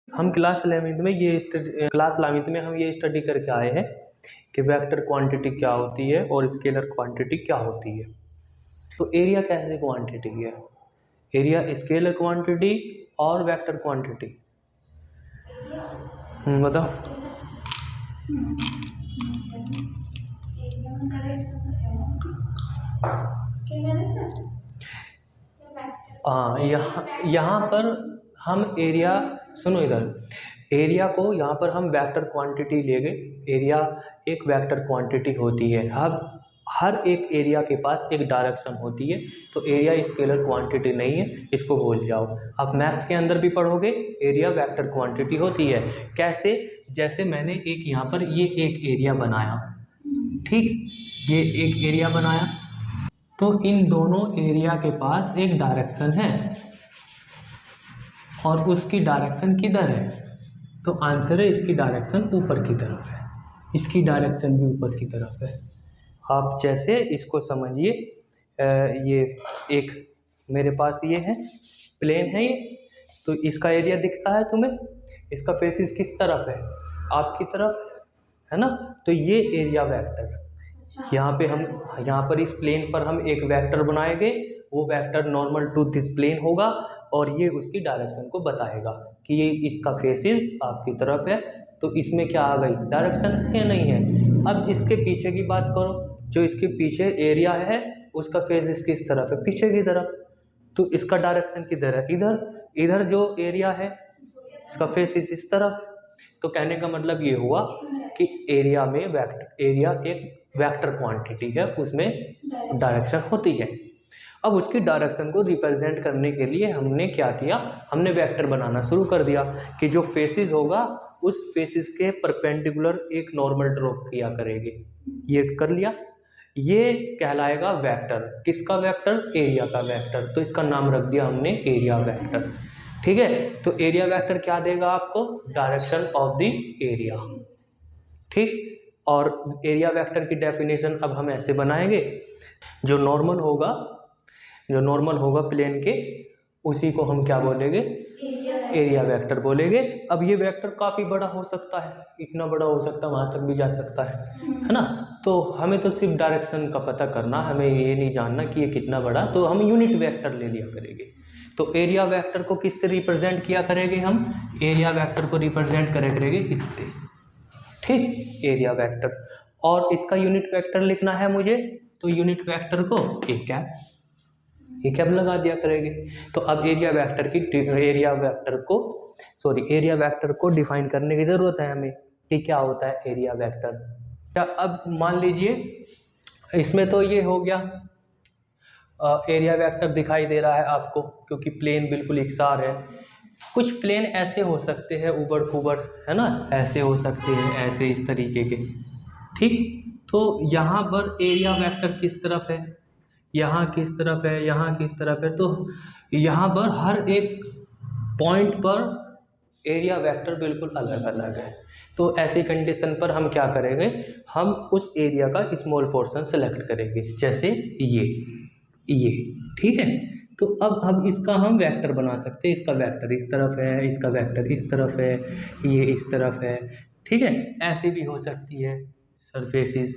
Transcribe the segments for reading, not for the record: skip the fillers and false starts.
हम क्लास 11वीं में हम ये स्टडी करके आए हैं कि वेक्टर क्वांटिटी क्या होती है और स्केलर क्वांटिटी क्या होती है। तो एरिया कैसे क्वांटिटी है? एरिया स्केलर क्वांटिटी और वेक्टर क्वांटिटी। बताओ। हाँ, यहाँ पर हम एरिया, सुनो इधर, एरिया को यहाँ पर हम वेक्टर क्वांटिटी लेंगे। एरिया एक वेक्टर क्वांटिटी होती है। हर एक एरिया के पास एक डायरेक्शन होती है, तो एरिया स्केलर क्वांटिटी नहीं है, इसको भूल जाओ। आप मैथ्स के अंदर भी पढ़ोगे एरिया वेक्टर क्वांटिटी होती है। कैसे? जैसे मैंने एक यहाँ पर ये एक एरिया बनाया, ठीक, ये एक एरिया बनाया, तो इन दोनों एरिया के पास एक डायरेक्शन है और उसकी डायरेक्शन किधर है? तो आंसर है इसकी डायरेक्शन ऊपर की तरफ है, इसकी डायरेक्शन भी ऊपर की तरफ है। आप जैसे इसको समझिए, ये एक मेरे पास ये है, प्लेन है ये, तो इसका एरिया दिखता है तुम्हें, इसका फेसिस किस तरफ है? आपकी तरफ है ना। तो ये एरिया वेक्टर, यहाँ पर इस प्लेन पर हम एक वेक्टर बनाएंगे, वो vector normal to this plane होगा और ये उसकी डायरेक्शन को बताएगा कि ये इसका फेसिस आपकी तरफ है, तो इसमें क्या आ गई? डायरेक्शन है, नहीं है। अब इसके पीछे की बात करो, जो इसके पीछे एरिया है उसका फेसिस किस तरफ है? पीछे की तरफ, तो इसका डायरेक्शन किधर है? इधर। इधर जो एरिया है इसका फेसिस इस तरफ। तो कहने का मतलब ये हुआ कि एरिया एक वेक्टर क्वांटिटी है, उसमें डायरेक्शन होती है। अब उसकी डायरेक्शन को रिप्रेजेंट करने के लिए हमने क्या किया? हमने वेक्टर बनाना शुरू कर दिया कि जो फेसिस होगा उस फेसिस के परपेंडिकुलर एक नॉर्मल ड्रॉ किया करेंगे। ये कर लिया, ये कहलाएगा वेक्टर। किसका वेक्टर? एरिया का वेक्टर। तो इसका नाम रख दिया हमने एरिया वेक्टर, ठीक है। तो एरिया वेक्टर क्या देगा आपको? डायरेक्शन ऑफ द एरिया, ठीक। और एरिया वेक्टर की डेफिनेशन अब हम ऐसे बनाएंगे, जो नॉर्मल होगा प्लेन के, उसी को हम क्या बोलेंगे? एरिया वेक्टर बोलेंगे। अब ये वेक्टर काफ़ी बड़ा हो सकता है, इतना बड़ा हो सकता है, वहाँ तक भी जा सकता है ना। तो हमें तो सिर्फ डायरेक्शन का पता करना, हमें ये नहीं जानना कि ये कितना बड़ा, तो हम यूनिट वेक्टर ले लिया करेंगे। तो एरिया वेक्टर को किससे रिप्रेजेंट किया करेंगे हम? एरिया वेक्टर को रिप्रेजेंट करेंगे इससे, ठीक, एरिया वेक्टर। और इसका यूनिट वेक्टर लिखना है मुझे, तो यूनिट वेक्टर को ए कैप लगा दिया करेंगे। तो अब एरिया वेक्टर को डिफाइन करने की ज़रूरत है हमें कि क्या होता है एरिया वेक्टर। अब मान लीजिए इसमें तो ये हो गया, एरिया वेक्टर दिखाई दे रहा है आपको क्योंकि प्लेन बिल्कुल इकसार है। कुछ प्लेन ऐसे हो सकते हैं ऊबड़ खूबड़, है ना, ऐसे हो सकते हैं, ऐसे इस तरीके के, ठीक। तो यहाँ पर एरिया वेक्टर किस तरफ है? यहाँ किस तरफ है? यहाँ किस तरफ है? तो यहाँ पर हर एक पॉइंट पर एरिया वेक्टर बिल्कुल अलग अलग है। तो ऐसी कंडीशन पर हम क्या करेंगे? हम उस एरिया का स्मॉल पोर्शन सेलेक्ट करेंगे, जैसे ये, ठीक है। तो अब इसका हम वेक्टर बना सकते हैं। इसका वेक्टर इस तरफ है, इसका वेक्टर इस तरफ है, ये इस तरफ है, ठीक है। ऐसी भी हो सकती है सरफेसिस,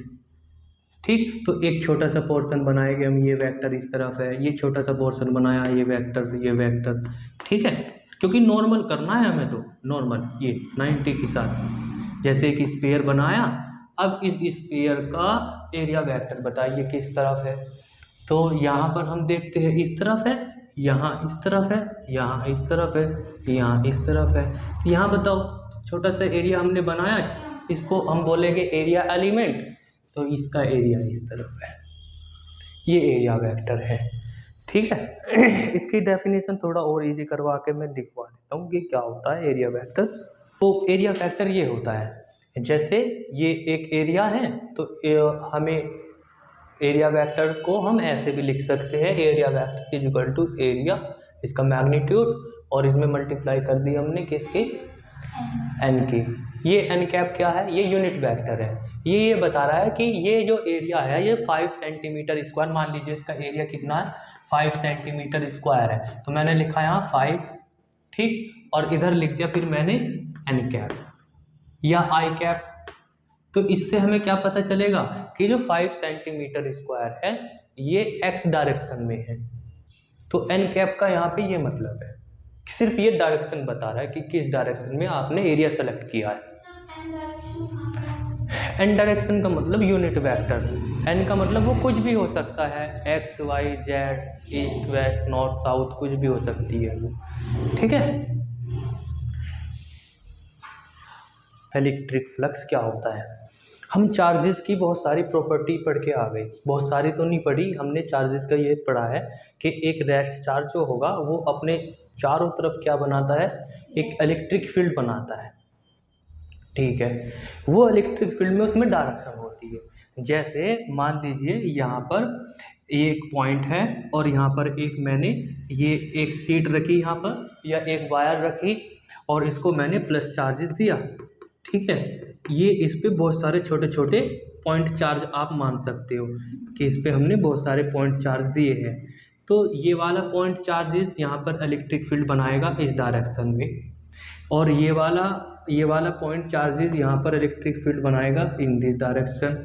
ठीक। तो एक छोटा सा पोर्शन बनाएंगे हम, ये वेक्टर इस तरफ है, ये छोटा सा पोर्शन बनाया, ये वेक्टर, ठीक है। क्योंकि नॉर्मल करना है हमें, तो नॉर्मल ये 90 के साथ, जैसे कि स्फीयर बनाया। अब इस स्फीयर का एरिया वेक्टर बताइए किस तरफ है? तो यहाँ पर हम देखते हैं इस तरफ है, यहाँ इस तरफ है, यहाँ इस तरफ है, यहाँ इस तरफ है। तो यहाँ बताओ, छोटा सा एरिया हमने बनाया, इसको हम बोलेंगे एरिया एलिमेंट, तो इसका एरिया इस तरफ है, ये एरिया वेक्टर है, ठीक है। इसकी डेफिनेशन थोड़ा और इजी करवा के मैं दिखवा देता हूँ कि क्या होता है एरिया वेक्टर। तो एरिया वेक्टर ये होता है, जैसे ये एक एरिया है, तो हमें एरिया वेक्टर को हम ऐसे भी लिख सकते हैं, area vector is equal to area, इसका मैग्नीट्यूड, और इसमें मल्टीप्लाई कर दी हमने किसके? एन की। ये एन कैप क्या है? ये यूनिट वेक्टर है। ये बता रहा है कि ये जो एरिया है ये 5 सेंटीमीटर स्क्वायर, मान लीजिए इसका एरिया कितना है? 5 सेंटीमीटर स्क्वायर है। तो मैंने लिखा यहाँ 5 ठीक, और इधर लिख दिया फिर मैंने एन कैप या आई कैप। तो इससे हमें क्या पता चलेगा कि जो 5 सेंटीमीटर स्क्वायर है ये एक्स डायरेक्शन में है। तो एन कैप का यहाँ पे ये मतलब है, सिर्फ ये डायरेक्शन बता रहा है कि किस डायरेक्शन में आपने एरिया सेलेक्ट किया है। एन डायरेक्शन का मतलब यूनिट वेक्टर, एन का मतलब वो कुछ भी हो सकता है, X Y Z, east west north south, कुछ भी हो सकती है वो, ठीक है। इलेक्ट्रिक फ्लक्स क्या होता है? हम चार्जेस की बहुत सारी प्रॉपर्टी पढ़ के आ गए, बहुत सारी तो नहीं पढ़ी हमने, चार्जेस का ये पढ़ा है कि एक रेस्ट चार्ज जो होगा वो अपने चारों तरफ क्या बनाता है, एक इलेक्ट्रिक फील्ड बनाता है, ठीक है। वो इलेक्ट्रिक फील्ड में उसमें डायरेक्शन होती है। जैसे मान लीजिए यहाँ पर एक पॉइंट है और यहाँ पर एक मैंने ये एक सीट रखी यहाँ पर या एक वायर रखी और इसको मैंने प्लस चार्जेस दिया, ठीक है। ये इस पे बहुत सारे छोटे छोटे पॉइंट चार्ज आप मान सकते हो कि इस पे हमने बहुत सारे पॉइंट चार्ज दिए हैं। तो ये वाला पॉइंट चार्जेस यहाँ पर इलेक्ट्रिक फील्ड बनाएगा इस डायरेक्शन में, और ये वाला पॉइंट चार्जेस यहाँ पर इलेक्ट्रिक फील्ड बनाएगा इन दिस डायरेक्शन,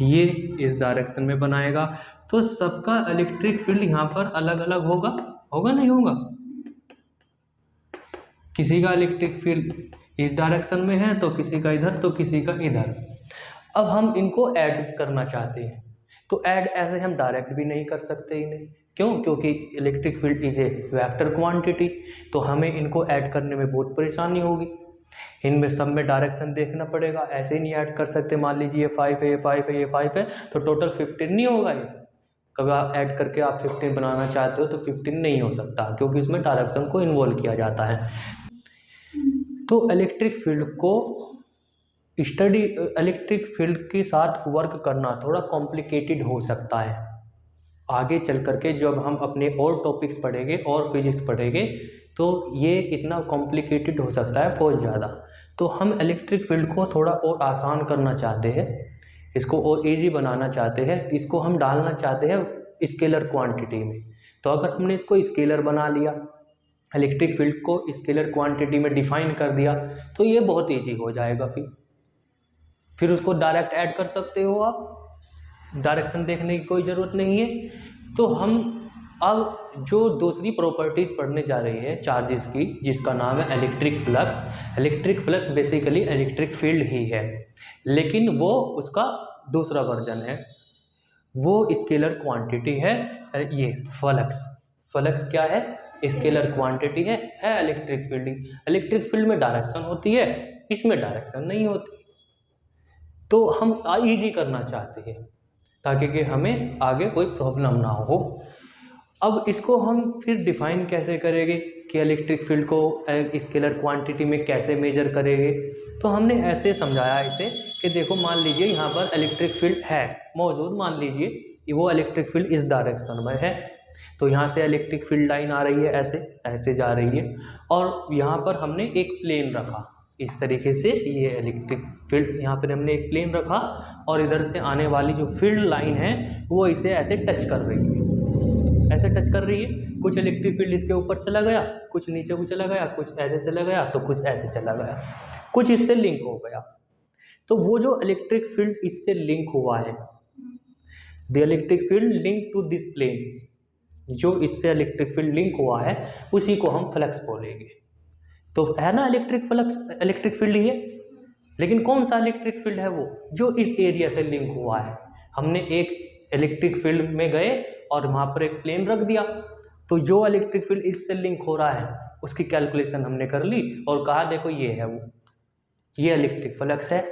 ये इस डायरेक्शन में बनाएगा। तो सबका इलेक्ट्रिक फील्ड यहाँ पर अलग अलग होगा, होगा नहीं होगा? किसी का इलेक्ट्रिक फील्ड इस डायरेक्शन में है तो किसी का इधर, तो किसी का इधर। अब हम इनको ऐड करना चाहते हैं, तो ऐड ऐसे हम डायरेक्ट भी नहीं कर सकते इन्हें, क्यों? क्योंकि electric field is a vector quantity, तो हमें इनको ऐड करने में बहुत परेशानी होगी, इनमें सब में डायरेक्शन देखना पड़ेगा, ऐसे ही नहीं ऐड कर सकते। मान लीजिए ये 5 है, ये 5 है, ये 5 है, तो टोटल 15 नहीं होगा ये। कभी आप ऐड करके आप 15 बनाना चाहते हो तो 15 नहीं हो सकता, क्योंकि इसमें डायरेक्शन को इन्वॉल्व किया जाता है। तो इलेक्ट्रिक फील्ड को इलेक्ट्रिक फील्ड के साथ वर्क करना थोड़ा कॉम्प्लिकेटेड हो सकता है। आगे चल करके जब हम अपने और टॉपिक्स पढ़ेंगे और फिजिक्स पढ़ेंगे तो ये इतना कॉम्प्लिकेटेड हो सकता है बहुत ज़्यादा। तो हम इलेक्ट्रिक फील्ड को थोड़ा और आसान करना चाहते हैं, इसको और इजी बनाना चाहते हैं, इसको हम डालना चाहते हैं स्केलर क्वांटिटी में। तो अगर हमने इसको स्केलर बना लिया, इलेक्ट्रिक फील्ड को स्केलर क्वांटिटी में डिफाइन कर दिया, तो ये बहुत इजी हो जाएगा। फिर उसको डायरेक्ट ऐड कर सकते हो आप, डायरेक्शन देखने की कोई ज़रूरत नहीं है। तो हम अब जो दूसरी प्रॉपर्टीज़ पढ़ने जा रहे हैं चार्जेस की, जिसका नाम है electric flux. Electric flux basically electric field ही है, लेकिन वो उसका दूसरा वर्जन है, वो स्केलर क्वांटिटी है। ये फ्लक्स क्या है? स्केलर क्वांटिटी है इलेक्ट्रिक फील्ड। इलेक्ट्रिक फील्ड में डायरेक्शन होती है, इसमें डायरेक्शन नहीं होती। तो हम इजी करना चाहते हैं ताकि कि हमें आगे कोई प्रॉब्लम ना हो। अब इसको हम फिर डिफाइन कैसे करेंगे कि इलेक्ट्रिक फील्ड को स्केलर क्वांटिटी में कैसे मेजर करेंगे? तो हमने ऐसे समझाया इसे कि देखो, मान लीजिए यहाँ पर इलेक्ट्रिक फील्ड है मौजूद, मान लीजिए वो इलेक्ट्रिक फील्ड इस डायरेक्शन में है, तो यहाँ से इलेक्ट्रिक फील्ड लाइन आ रही है, ऐसे ऐसे जा रही है, और यहाँ पर हमने एक प्लेन रखा इस तरीके से, ये इलेक्ट्रिक फील्ड यहाँ पर हमने एक प्लेन रखा, और इधर से आने वाली जो फील्ड लाइन है वो इसे ऐसे टच कर रही है, ऐसे टच कर रही है। कुछ इलेक्ट्रिक फील्ड इसके ऊपर चला गया, कुछ नीचे को चला गया, कुछ ऐसे चला गया, तो कुछ ऐसे चला गया, कुछ इससे लिंक हो गया। तो वो जो इलेक्ट्रिक फील्ड इससे लिंक हुआ है, the electric field link to this plane, जो इससे इलेक्ट्रिक फील्ड लिंक हुआ है उसी को हम फ्लक्स बोलेंगे। तो है ना इलेक्ट्रिक फ्लक्स, इलेक्ट्रिक फील्ड ही है, लेकिन कौन सा इलेक्ट्रिक फील्ड है? वो जो इस एरिया से लिंक हुआ है। हमने एक इलेक्ट्रिक फील्ड में गए और वहाँ पर एक प्लेन रख दिया, तो जो इलेक्ट्रिक फील्ड इससे लिंक हो रहा है उसकी कैलकुलेशन हमने कर ली और कहा देखो ये है वो, ये इलेक्ट्रिक फ्लक्स है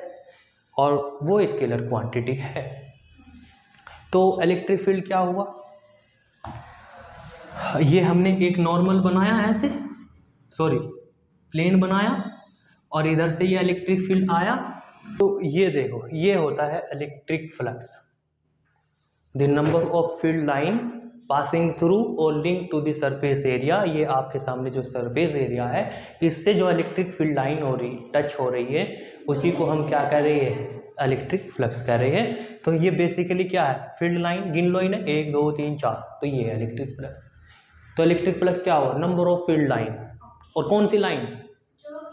और वो स्केलर क्वांटिटी है। तो इलेक्ट्रिक फील्ड क्या हुआ? ये हमने एक नॉर्मल बनाया ऐसे, सॉरी प्लेन बनाया, और इधर से ये इलेक्ट्रिक फील्ड आया, तो ये देखो ये होता है electric flux, the number of field line passing through और link to the surface area. ये आपके सामने जो सरफेस एरिया है, इससे जो इलेक्ट्रिक फील्ड लाइन हो रही, टच हो रही है, उसी को हम क्या कह रहे हैं? इलेक्ट्रिक फ्लक्स कह रहे हैं। तो ये बेसिकली क्या है? फील्ड लाइन, गिन लो इन्हें, 1 2 3 4, तो ये है इलेक्ट्रिक फ्लक्स। तो इलेक्ट्रिक फ्लक्स क्या हुआ? नंबर ऑफ फील्ड लाइन, और कौन सी लाइन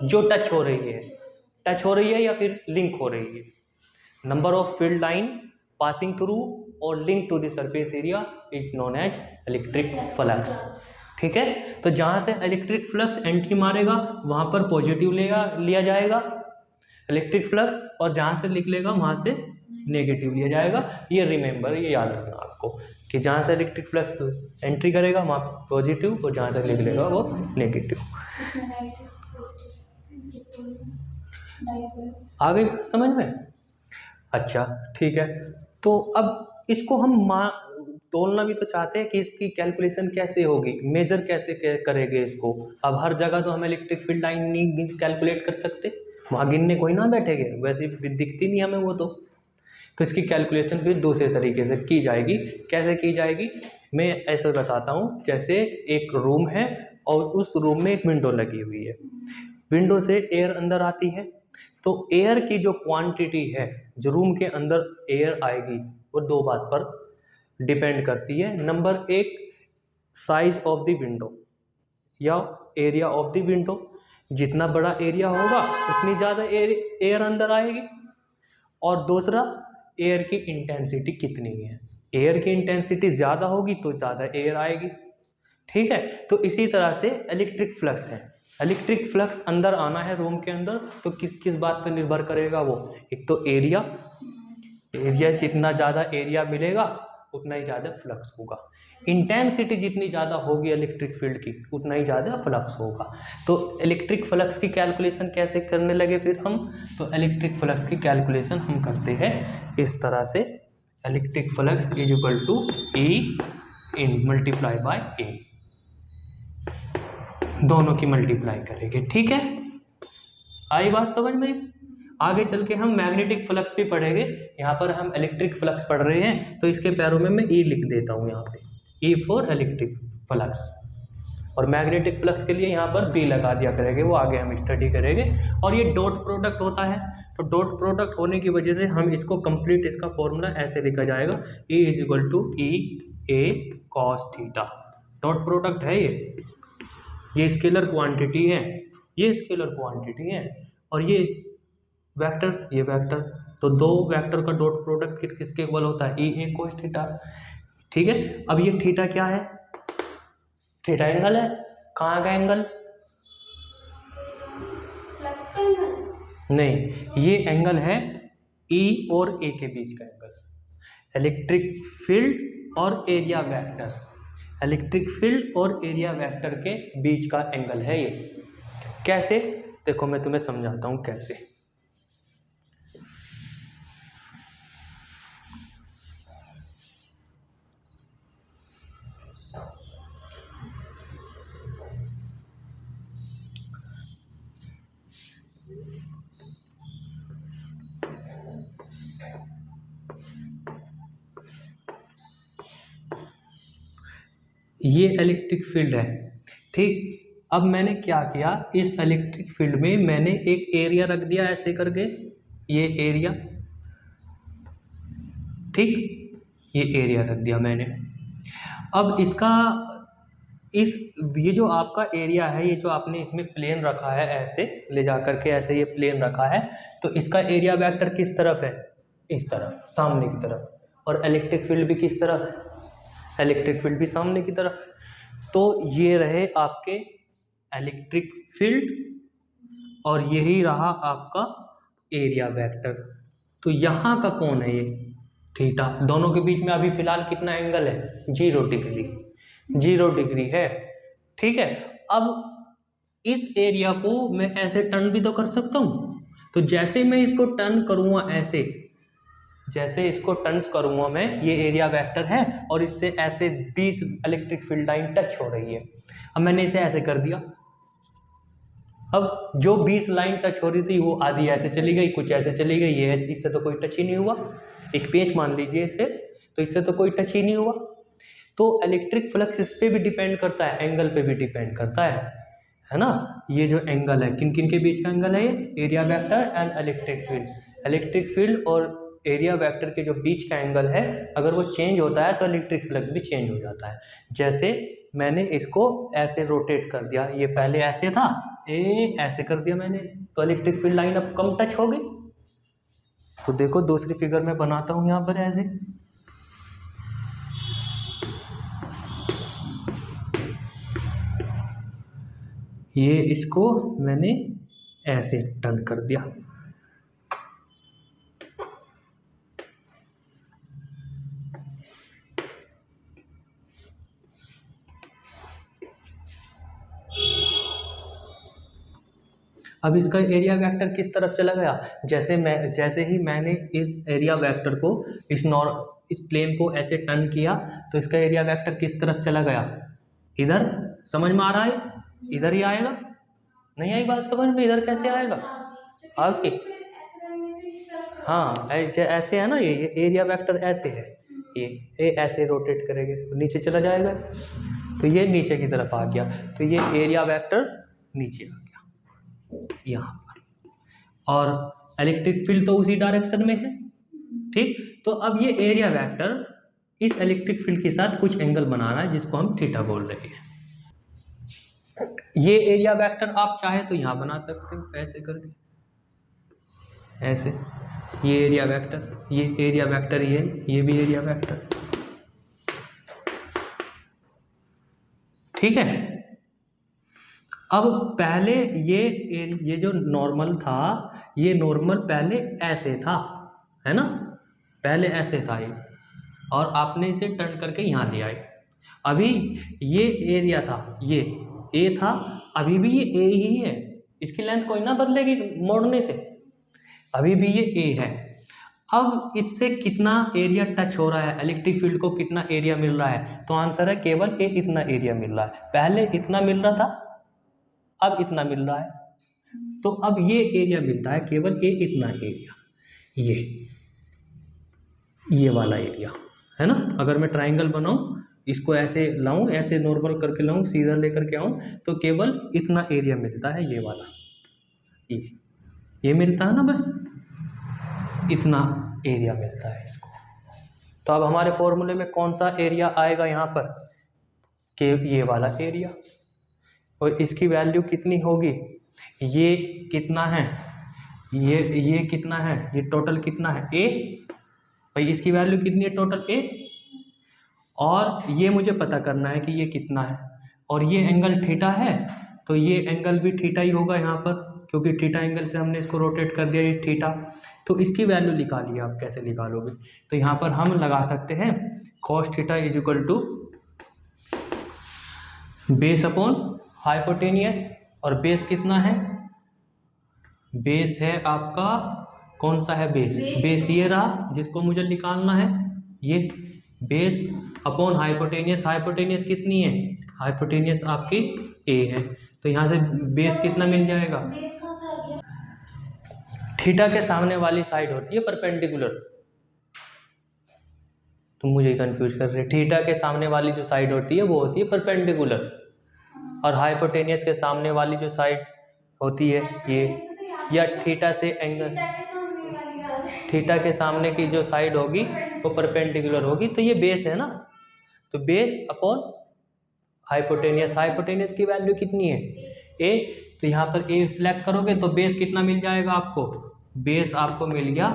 जो टच हो रही है या फिर लिंक हो रही है। Number of field line passing through और link to the surface area is known as electric flux. ठीक है, तो जहां से इलेक्ट्रिक फ्लक्स एंट्री मारेगा वहां पर पॉजिटिव लिया जाएगा इलेक्ट्रिक फ्लक्स, और जहां से निकलेगा वहां से नेगेटिव लिया जाएगा। ये रिमेंबर, ये याद रखना आपको कि जहां से इलेक्ट्रिक फ्लक्स एंट्री करेगा वहां पॉजिटिव और जहां से निकलेगा वो नेगेटिव। आ गई समझ में? अच्छा ठीक है, तो अब इसको हम तोलना भी तो चाहते हैं कि इसकी कैलकुलेशन कैसे होगी, मेजर कैसे करेंगे इसको। अब हर जगह तो हम इलेक्ट्रिक फील्ड लाइन नहीं कैलकुलेट कर सकते, वहाँ गिनने कोई ना बैठेंगे, वैसे भी दिखती नहीं हमें वो तो इसकी कैलकुलेशन फिर दूसरे तरीके से की जाएगी। कैसे की जाएगी मैं ऐसे बताता हूँ। जैसे एक रूम है और उस रूम में एक विंडो लगी हुई है, विंडो से एयर अंदर आती है, तो एयर की जो क्वांटिटी है जो रूम के अंदर एयर आएगी वो दो बात पर डिपेंड करती है। नंबर एक, साइज ऑफ द विंडो या एरिया ऑफ द विंडो, जितना बड़ा एरिया होगा उतनी ज़्यादा एयर अंदर आएगी। और दूसरा, एयर की इंटेंसिटी कितनी है, एयर की इंटेंसिटी ज़्यादा होगी तो ज़्यादा एयर आएगी। ठीक है, तो इसी तरह से इलेक्ट्रिक फ्लक्स है, इलेक्ट्रिक फ्लक्स अंदर आना है रूम के अंदर, तो किस किस बात पर निर्भर करेगा वो, एक तो एरिया जितना ज़्यादा एरिया मिलेगा उतना ही ज़्यादा फ्लक्स होगा, इंटेंसिटी जितनी ज़्यादा होगी इलेक्ट्रिक फील्ड की उतना ही ज़्यादा फ्लक्स होगा। तो इलेक्ट्रिक फ्लक्स की कैलकुलेशन कैसे करने लगे फिर हम, तो इलेक्ट्रिक फ्लक्स की कैलकुलेशन हम करते हैं इस तरह से, electric flux is equal to E in multiply by A, दोनों की मल्टीप्लाई करेंगे। ठीक है, आई बात समझ में? आगे चल के हम मैग्नेटिक फ्लक्स भी पढ़ेंगे, यहाँ पर हम इलेक्ट्रिक फ्लक्स पढ़ रहे हैं तो इसके पैरों में मैं E लिख देता हूँ यहाँ पे, E फॉर इलेक्ट्रिक फ्लक्स, और मैग्नेटिक फ्लक्स के लिए यहाँ पर B लगा दिया करेंगे, वो आगे हम स्टडी करेंगे। और ये डॉट प्रोडक्ट होता है, तो डॉट प्रोडक्ट होने की वजह से हम इसको कंप्लीट, इसका फॉर्मूला ऐसे लिखा जाएगा, E is equal to E A cos theta. Dot product है ये स्केलर क्वांटिटी है, ये स्केलर क्वांटिटी है, और ये वेक्टर, ये वेक्टर, तो दो वेक्टर का डॉट प्रोडक्ट किसके इक्वल होता है, E A cos थीटा। ठीक है, अब ये थीटा क्या है, थीटा एंगल है, कहाँ का एंगल, फ्लक्स का एंगल नहीं, ये एंगल है E और A के बीच का एंगल, इलेक्ट्रिक फील्ड और एरिया वेक्टर, इलेक्ट्रिक फील्ड और एरिया वेक्टर के बीच का एंगल है ये। कैसे, देखो मैं तुम्हें समझाता हूँ कैसे। ये इलेक्ट्रिक फील्ड है, ठीक। अब मैंने क्या किया, इस इलेक्ट्रिक फील्ड में मैंने एक एरिया रख दिया ऐसे करके, ये एरिया, ठीक, ये एरिया रख दिया मैंने। अब इसका ये जो आपका एरिया है, ये जो आपने इसमें प्लेन रखा है ऐसे ले जा करके, ऐसे ये प्लेन रखा है, तो इसका एरिया वेक्टर किस तरफ है, इस तरफ, सामने की तरफ, और इलेक्ट्रिक फील्ड भी किस तरफ, इलेक्ट्रिक फील्ड भी सामने की तरफ। तो ये रहे आपके इलेक्ट्रिक फील्ड और यही रहा आपका एरिया वेक्टर। तो यहाँ का कौन है, ये थीटा, दोनों के बीच में अभी फिलहाल कितना एंगल है, 0 डिग्री, 0 डिग्री है। ठीक है, अब इस एरिया को मैं ऐसे टर्न भी तो कर सकता हूँ, तो जैसे मैं इसको टर्न करूँगा ऐसे, जैसे इसको टर्न्स करूँगा मैं, ये एरिया वेक्टर है और इससे ऐसे 20 इलेक्ट्रिक फील्ड लाइन टच हो रही है। अब मैंने इसे ऐसे कर दिया, अब जो 20 लाइन टच हो रही थी वो आधी ऐसे चली गई, कुछ ऐसे चली गई, ये इससे तो कोई टच ही नहीं हुआ। एक पेंच मान लीजिए इसे, तो इससे तो कोई टच ही नहीं हुआ। तो इलेक्ट्रिक फ्लक्स इस पे भी डिपेंड करता है, एंगल पे भी डिपेंड करता है ना। ये जो एंगल है, किन किन के बीच का एंगल है, ये area vector and electric field, electric field और एरिया वेक्टर के जो बीच का एंगल है अगर वो चेंज होता है तो इलेक्ट्रिक फ्लक्स भी चेंज हो जाता है। जैसे मैंने इसको ऐसे रोटेट कर दिया, ये पहले ऐसे था, ऐसे कर दिया मैंने, तो इलेक्ट्रिक फील्ड लाइन अब कम टच हो गई। तो देखो दूसरी फिगर में बनाता हूं यहां पर ऐसे, ये इसको मैंने ऐसे टर्न कर दिया। अब इसका एरिया वेक्टर किस तरफ चला गया, जैसे ही मैंने इस एरिया वेक्टर को इस प्लेन को ऐसे टर्न किया तो इसका एरिया वेक्टर किस तरफ चला गया, इधर। समझ में आ रहा है, इधर ही आएगा। नहीं आई बात समझ में, इधर कैसे आएगा आगे? हाँ ऐसे है ना, ये एरिया वेक्टर ऐसे है, ये ऐसे रोटेट करेंगे तो नीचे चला जाएगा, तो ये नीचे की तरफ आ गया, तो ये एरिया वेक्टर नीचे आ गया यहाँ पर, और इलेक्ट्रिक फील्ड तो उसी डायरेक्शन में है। ठीक, तो अब ये एरिया वेक्टर इस इलेक्ट्रिक फील्ड के साथ कुछ एंगल बना रहा है जिसको हम थीटा बोल रहे हैं। ये एरिया वेक्टर आप चाहे तो यहाँ बना सकते हो ऐसे करके, ऐसे, ये एरिया वेक्टर, ये एरिया वेक्टर, ये भी एरिया वेक्टर। ठीक है, अब पहले ये जो नॉर्मल था, ये नॉर्मल पहले ऐसे था, है ना, पहले ऐसे था ये, और आपने इसे टर्न करके यहाँ ले आए। अभी ये एरिया था, ये ए था, अभी भी ये ए ही है, इसकी लेंथ कोई ना बदलेगी मोड़ने से, अभी भी ये ए है। अब इससे कितना एरिया टच हो रहा है, इलेक्ट्रिक फील्ड को कितना एरिया मिल रहा है, तो आंसर है केवल ए इतना एरिया मिल रहा है। पहले इतना मिल रहा था, अब इतना मिल रहा है, तो अब ये एरिया मिलता है केवल ए इतना एरिया, ये वाला एरिया है ना। अगर मैं ट्राइंगल बनाऊं, इसको ऐसे लाऊं, ऐसे नॉर्मल करके लाऊं, सीधा लेकर के आऊं, तो केवल इतना एरिया मिलता है, ये वाला, ये मिलता है ना, बस इतना एरिया मिलता है इसको। तो अब हमारे फॉर्मूले में कौन सा एरिया आएगा यहाँ पर, कि ये वाला एरिया, और इसकी वैल्यू कितनी होगी, ये कितना है, ये कितना है, ये टोटल कितना है, ए, भाई इसकी वैल्यू कितनी है टोटल ए, और ये मुझे पता करना है कि ये कितना है, और ये एंगल थीटा है, तो ये एंगल भी थीटा ही होगा यहाँ पर, क्योंकि थीटा एंगल से हमने इसको रोटेट कर दिया, ये थीटा, तो इसकी वैल्यू निकालिए। आप कैसे निकालोगे, तो यहाँ पर हम लगा सकते हैं cos theta is equal to base upon hypotenuse, और बेस कितना है, बेस है आपका, कौन सा है बेस, बेस ये रहा जिसको मुझे निकालना है, ये बेस अपॉन हाइपोटेनियस, हाइपोटेनियस कितनी है, हाइपोटेनियस आपकी ए है, तो यहाँ से बेस कितना मिल जाएगा, थीटा के सामने वाली साइड होती है परपेंडिकुलर, तुम मुझे कंफ्यूज कर रहे, थीटा के सामने वाली जो साइड होती है वो होती है परपेंडिकुलर, और हाइपोटेनियस के सामने वाली जो साइड होती है ये, या थीटा से एंगल, थीटा के सामने की जो साइड होगी वो परपेंडिकुलर होगी, तो ये बेस है ना, तो बेस अपॉन हाइपोटेनियस, हाइपोटेनियस की वैल्यू कितनी है ए, तो यहाँ पर ए सिलेक्ट करोगे तो बेस कितना मिल जाएगा आपको, बेस आपको मिल गया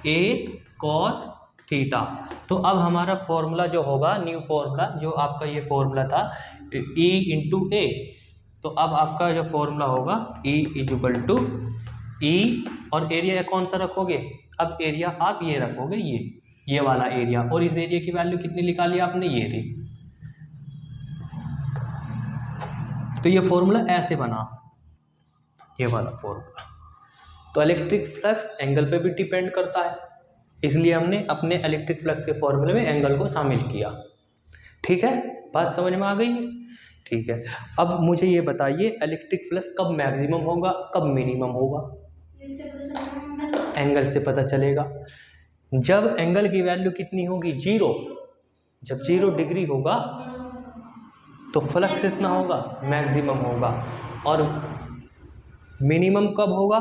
ए कॉस थीटा। तो अब हमारा फॉर्मूला जो होगा, न्यू फॉर्मूला जो आपका ये फॉर्मूला था E इंटू ए, तो अब आपका जो फॉर्मूला होगा E इक्वल टू E, और एरिया कौन सा रखोगे, अब एरिया आप ये रखोगे, ये वाला एरिया, और इस एरिया की वैल्यू कितनी निकाली आपने, ये थी, तो ये फॉर्मूला ऐसे बना, ये वाला फॉर्मूला। तो इलेक्ट्रिक फ्लक्स एंगल पे भी डिपेंड करता है, इसलिए हमने अपने इलेक्ट्रिक फ्लक्स के फॉर्मूले में एंगल को शामिल किया। ठीक है, बात समझ में आ गई है, ठीक है। अब मुझे ये बताइए इलेक्ट्रिक फ्लक्स कब मैक्सिमम होगा, कब मिनिमम होगा, एंगल से पता चलेगा। जब एंगल की वैल्यू कितनी होगी, 0, जब 0 डिग्री होगा तो फ्लक्स कितना होगा, मैक्सिमम होगा, और मिनिमम कब होगा,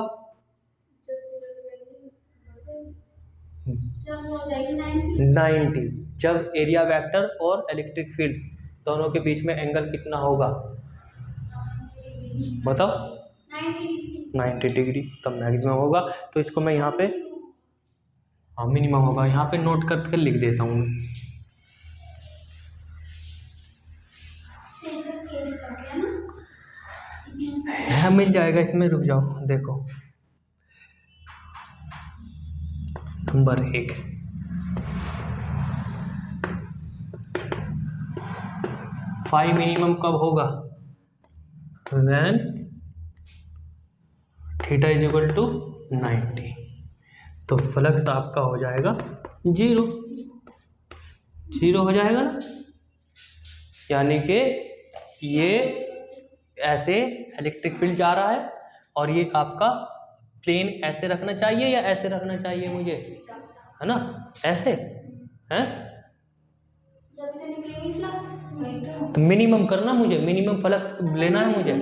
जब हो जाएगी 90। जब एरिया वेक्टर और इलेक्ट्रिक फील्ड दोनों के बीच में एंगल कितना होगा बताओ? 90 डिग्री, तब मैक्सिमम होगा। तो इसको मैं यहाँ पे, हाँ मिनिमम होगा, यहाँ पे नोट करके लिख देता हूँ। हाँ मिल जाएगा इसमें, रुक जाओ देखो। नंबर 1, फाई मिनिमम कब होगा? When theta is equal to 90। तो फ्लक्स आपका हो जाएगा 0 हो जाएगा ना। यानी कि ये ऐसे इलेक्ट्रिक फील्ड जा रहा है और ये आपका प्लेन ऐसे रखना चाहिए या ऐसे रखना चाहिए मुझे, है ना, ऐसे हैं। तो मिनिमम करना, मुझे मिनिमम फ्लक्स लेना है मुझे।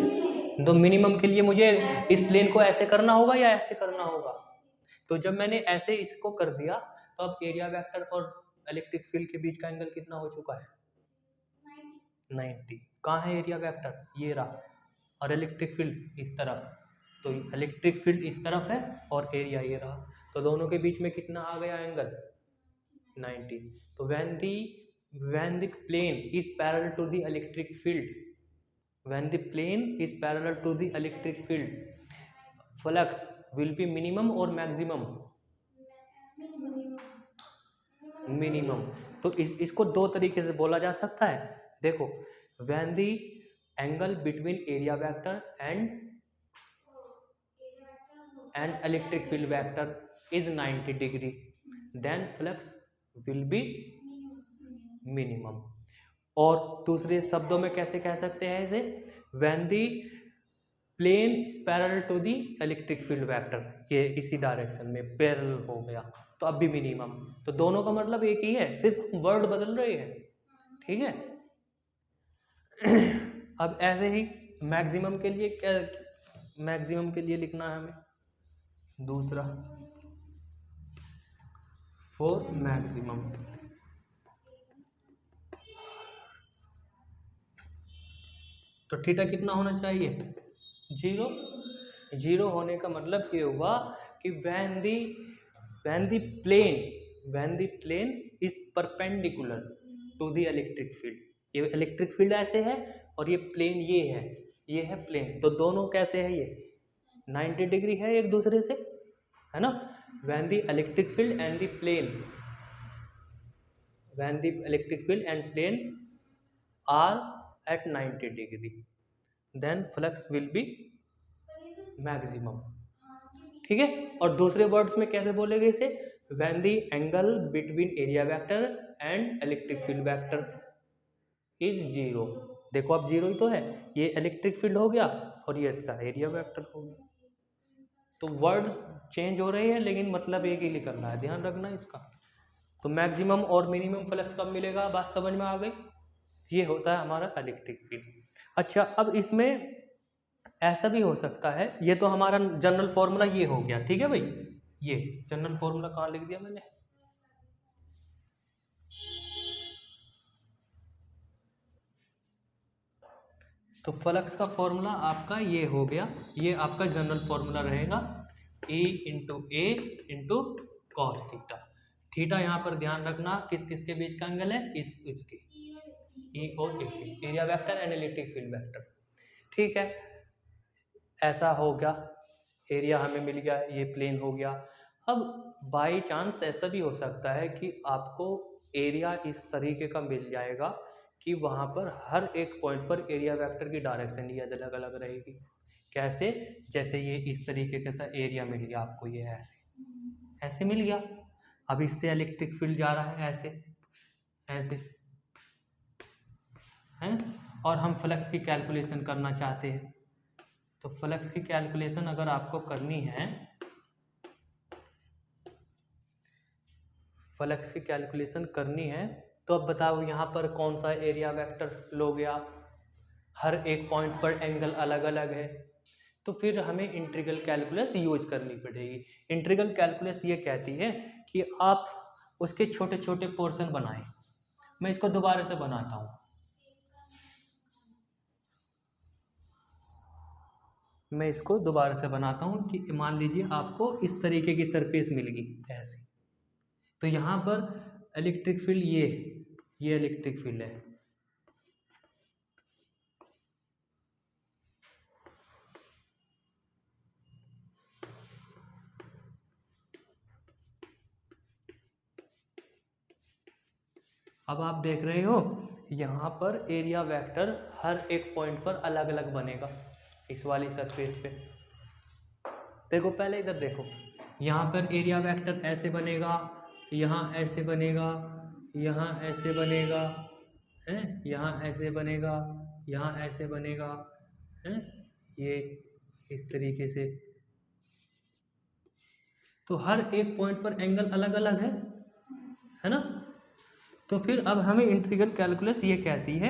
तो मिनिमम के लिए मुझे इस प्लेन को ऐसे करना होगा या ऐसे करना होगा। तो जब मैंने ऐसे इसको कर दिया तो अब एरिया वेक्टर और इलेक्ट्रिक फील्ड के बीच का एंगल कितना हो चुका है? 90। कहाँ है एरिया वेक्टर? ये रहा, और इलेक्ट्रिक फील्ड इस तरफ। तो इलेक्ट्रिक फील्ड इस तरफ है और एरिया ये रहा, तो दोनों के बीच में कितना आ गया एंगल? 90। तो when the plane is parallel to the electric field, when the plane is parallel to the electric field, flux will be minimum or maximum? Minimum. तो इसको दो तरीके से बोला जा सकता है। देखो, when the angle between area vector and electric field vector is 90 degree, then flux will be minimum। और दूसरे शब्दों में कैसे कह सकते हैं इसे? when the plane is parallel to the electric field vector, ये इसी डायरेक्शन में पैरेलल हो गया तो अब भी मिनिमम। तो दोनों का मतलब एक ही है, सिर्फ वर्ड बदल रहे हैं, ठीक है। अब ऐसे ही मैक्सिमम के लिए क्या, मैक्सिमम के लिए लिखना है हमें दूसरा, फॉर मैक्सिमम। तो थीटा कितना होना चाहिए? 0 होने का मतलब ये हुआ कि when the plane is perpendicular to the electric field, ये इलेक्ट्रिक फील्ड ऐसे है और ये प्लेन ये है प्लेन, तो दोनों कैसे है? ये 90 डिग्री है एक दूसरे से, है ना। when the electric field and the plane are at 90 degree, then flux will be maximum, ठीक है। और दूसरे वर्ड्स में कैसे बोलेंगे इसे? when the angle between area vector and electric field vector is 0। देखो अब 0 ही तो है, ये इलेक्ट्रिक फील्ड हो गया और ये इसका एरिया वेक्टर हो गया। तो वर्ड्स चेंज हो रहे हैं लेकिन मतलब एक ही निकल रहा है, ध्यान रखना इसका। तो मैक्सिमम और मिनिमम फ्लक्स कब मिलेगा, बात समझ में आ गई। ये होता है हमारा इलेक्ट्रिक फील्ड। अच्छा, अब इसमें ऐसा भी हो सकता है, ये तो हमारा जनरल फॉर्मूला ये हो गया, ठीक है भाई। ये जनरल फॉर्मूला कहाँ लिख दिया मैंने? तो फ्लक्स का फॉर्मूला आपका ये हो गया, ये आपका जनरल फॉर्मूला रहेगा, E इंटू ए इंटू कॉस थीटा। थीटा यहाँ पर ध्यान रखना किस किस के बीच का एंगल है, इसके E और area vector and electric field vector, ठीक है। ऐसा हो गया, एरिया हमें मिल गया, ये प्लेन हो गया। अब बाई चांस ऐसा भी हो सकता है कि आपको एरिया इस तरीके का मिल जाएगा कि वहाँ पर हर एक पॉइंट पर एरिया वेक्टर की डायरेक्शन ही अलग अलग रहेगी। कैसे? जैसे ये इस तरीके का सा एरिया मिल गया आपको, ये ऐसे मिल गया। अब इससे इलेक्ट्रिक फील्ड जा रहा है ऐसे हैं, और हम फ्लक्स की कैलकुलेशन करना चाहते हैं। तो फ्लक्स की कैलकुलेशन अगर आपको करनी है, फ्लक्स की कैलकुलेशन करनी है तो अब बताओ यहाँ पर कौन सा एरिया वेक्टर लोगे आप? हर एक पॉइंट पर एंगल अलग अलग है, तो फिर हमें इंटीग्रल कैलकुलस यूज करनी पड़ेगी। इंटीग्रल कैलकुलस ये कहती है कि आप उसके छोटे छोटे पोर्शन बनाए। मैं इसको दोबारा से बनाता हूँ। मैं इसको दोबारा से बनाता हूँ कि मान लीजिए आपको इस तरीके की सरफेस मिल गई ऐसी, तो यहाँ पर इलेक्ट्रिक फील्ड ये इलेक्ट्रिक फील्ड है। अब आप देख रहे हो यहाँ पर एरिया वेक्टर हर एक पॉइंट पर अलग अलग बनेगा इस वाली सरफेस पे। देखो पहले इधर देखो, यहाँ पर एरिया वेक्टर ऐसे बनेगा, यहाँ ऐसे बनेगा, यहाँ ऐसे बनेगा, है यहाँ ऐसे बनेगा, यहाँ ऐसे बनेगा, है ये इस तरीके से। तो हर एक पॉइंट पर एंगल अलग अलग है ना। तो फिर अब हमें इंटीग्रल कैलकुलस ये कहती है,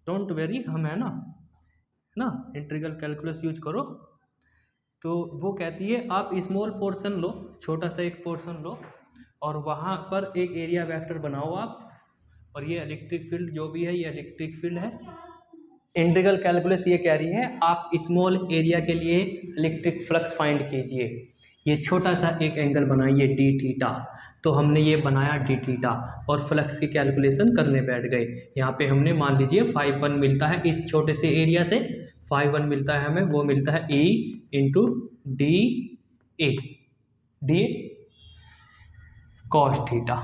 डोंट वेरी, हम है ना इंटीग्रल कैलकुलस यूज करो। तो वो कहती है आप स्मॉल पोर्शन लो, छोटा सा एक पोर्शन लो, और वहाँ पर एक एरिया वेक्टर बनाओ आप, और ये इलेक्ट्रिक फील्ड जो भी है ये इलेक्ट्रिक फील्ड है। इंटीग्रल कैलकुलस ये कह रही है आप स्मॉल एरिया के लिए इलेक्ट्रिक फ्लक्स फाइंड कीजिए, ये छोटा सा एक एंगल बनाइए डी थीटा। तो हमने ये बनाया डी थीटा और फ्लक्स की कैलकुलेशन करने बैठ गए। यहाँ पे हमने मान लीजिए 5 1 मिलता है इस छोटे से एरिया से, 5 1 मिलता है हमें, वो मिलता है E into D A cos theta.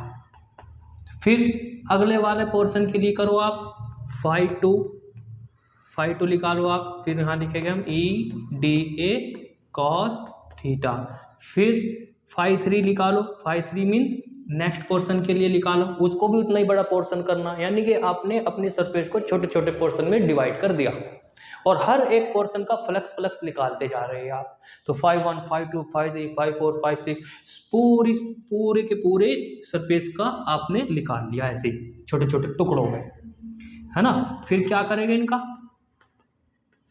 फिर अगले वाले पोर्शन के लिए करो आप 5 2 निकालो आप, फिर यहाँ लिखेंगे हम E D A cos theta. फिर 5 3 निकालो, 5 3 मीन्स नेक्स्ट पोर्शन के लिए निकालो, उसको भी उतना ही बड़ा पोर्शन करना, यानी कि आपने अपनी सरफेस को छोटे छोटे पोर्शन में डिवाइड कर दिया और हर एक पोर्शन का फ्लक्स निकालते जा रहे हैं आप। तो 5 1 5 2 5 3 5 4 5 6 पूरे के पूरे सरफेस का आपने निकाल लिया ऐसे छोटे छोटे टुकड़ों में, है ना। फिर क्या करेंगे इनका,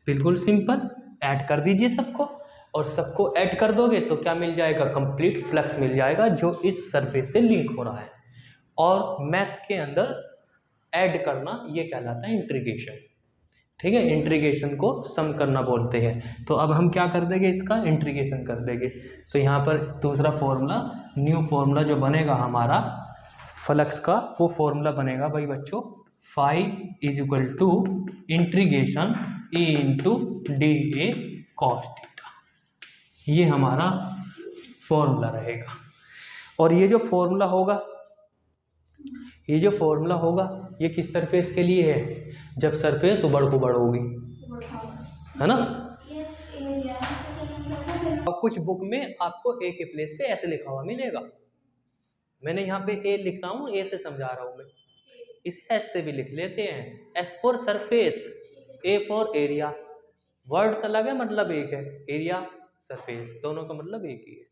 बिल्कुल सिंपल, ऐड कर दीजिए सबको, और सबको ऐड कर दोगे तो क्या मिल जाएगा, कंप्लीट फ्लक्स मिल जाएगा जो इस सरफेस से लिंक हो रहा है। और मैथ्स के अंदर ऐड करना ये कहलाता है इंटीग्रेशन, ठीक है। इंटीग्रेशन को सम करना बोलते हैं। तो अब हम क्या कर देंगे, इसका इंटीग्रेशन कर देंगे। तो यहाँ पर दूसरा फॉर्मूला, न्यू फॉर्मूला जो बनेगा हमारा फ्लक्स का, वो फॉर्मूला बनेगा भाई बच्चों, phi is equal to integration E into D A cos theta, ये हमारा फॉर्मूला रहेगा। और ये जो फॉर्मूला होगा ये किस सरफेस के लिए है, जब सरफेस उबड़ खुबड़ होगी, है ना। और कुछ बुक में आपको ए के प्लेस पे ऐसे लिखा हुआ मिलेगा, मैंने यहाँ पे ए लिख रहा हूँ, ए से समझा रहा हूँ मैं, इस एस से भी लिख लेते हैं, S for surface, A for area, words अलग है मतलब एक है, एरिया सरफेस दोनों का मतलब एक ही है।